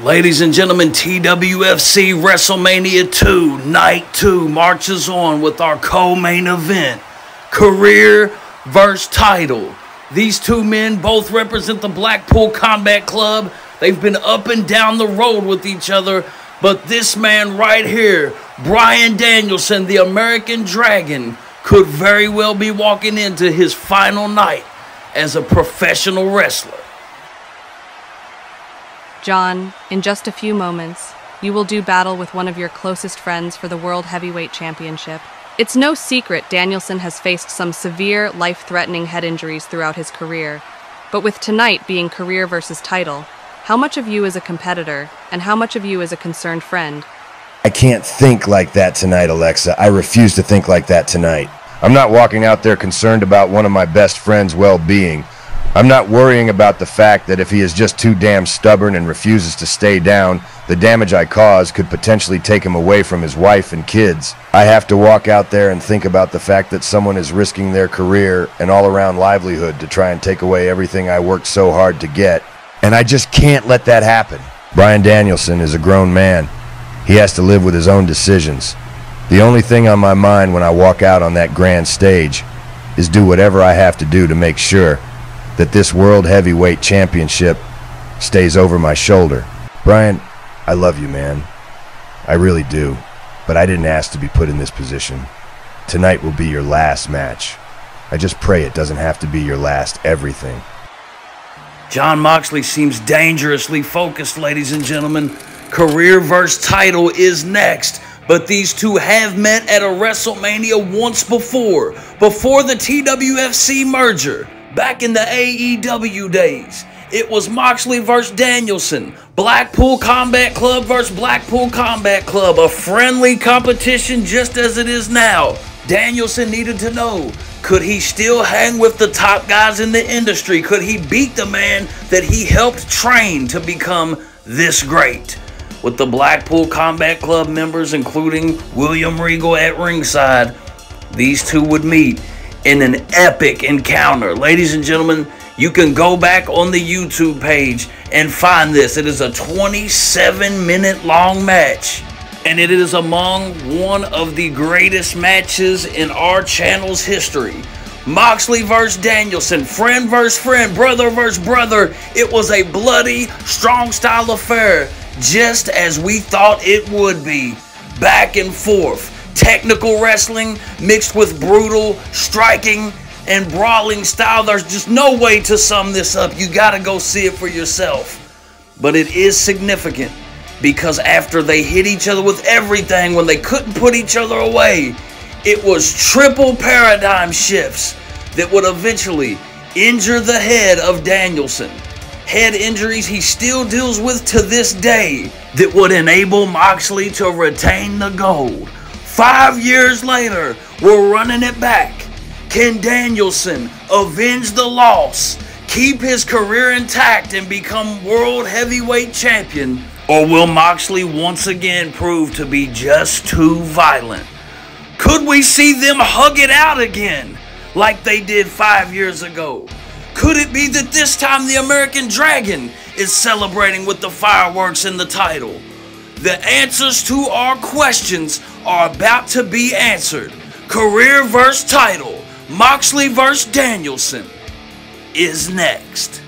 Ladies and gentlemen, TWFC WrestleMania 2, Night 2 marches on with our co-main event, Career vs. Title. These two men both represent the Blackpool Combat Club. They've been up and down the road with each other, but this man right here, Bryan Danielson, the American Dragon, could very well be walking into his final night as a professional wrestler. John, in just a few moments, you will do battle with one of your closest friends for the World Heavyweight Championship. It's no secret Danielson has faced some severe, life-threatening head injuries throughout his career. But with tonight being career versus title, how much of you is a competitor, and how much of you is a concerned friend? I can't think like that tonight, Alexa. I refuse to think like that tonight. I'm not walking out there concerned about one of my best friend's well-being. I'm not worrying about the fact that if he is just too damn stubborn and refuses to stay down, the damage I cause could potentially take him away from his wife and kids. I have to walk out there and think about the fact that someone is risking their career and all-around livelihood to try and take away everything I worked so hard to get. And I just can't let that happen. Bryan Danielson is a grown man. He has to live with his own decisions. The only thing on my mind when I walk out on that grand stage is do whatever I have to do to make sure that this World Heavyweight Championship stays over my shoulder. Bryan, I love you, man. I really do. But I didn't ask to be put in this position. Tonight will be your last match. I just pray it doesn't have to be your last everything. Jon Moxley seems dangerously focused, ladies and gentlemen. Career vs. title is next. But these two have met at a WrestleMania once before the TWFC merger. Back in the AEW days, it was Moxley vs. Danielson, Blackpool Combat Club vs. Blackpool Combat Club, a friendly competition just as it is now. Danielson needed to know, could he still hang with the top guys in the industry? Could he beat the man that he helped train to become this great? With the Blackpool Combat Club members, including William Regal at ringside, these two would meet in an epic encounter. Ladies and gentlemen, you can go back on the YouTube page and find this. It is a 27-minute long match, and it is among one of the greatest matches in our channel's history. Moxley vs. Danielson, friend vs. friend, brother vs. brother. It was a bloody, strong-style affair, just as we thought it would be. Back and forth. Technical wrestling mixed with brutal striking and brawling style. There's just no way to sum this up. You gotta go see it for yourself. But it is significant because after they hit each other with everything, when they couldn't put each other away, it was triple paradigm shifts that would eventually injure the head of Danielson. Head injuries he still deals with to this day that would enable Moxley to retain the gold. 5 years later, we're running it back. Can Danielson avenge the loss, keep his career intact, and become World Heavyweight Champion? Or will Moxley once again prove to be just too violent? Could we see them hug it out again, like they did 5 years ago? Could it be that this time the American Dragon is celebrating with the fireworks and the title? The answers to our questions are about to be answered. Career vs. title, Moxley vs. Danielson is next.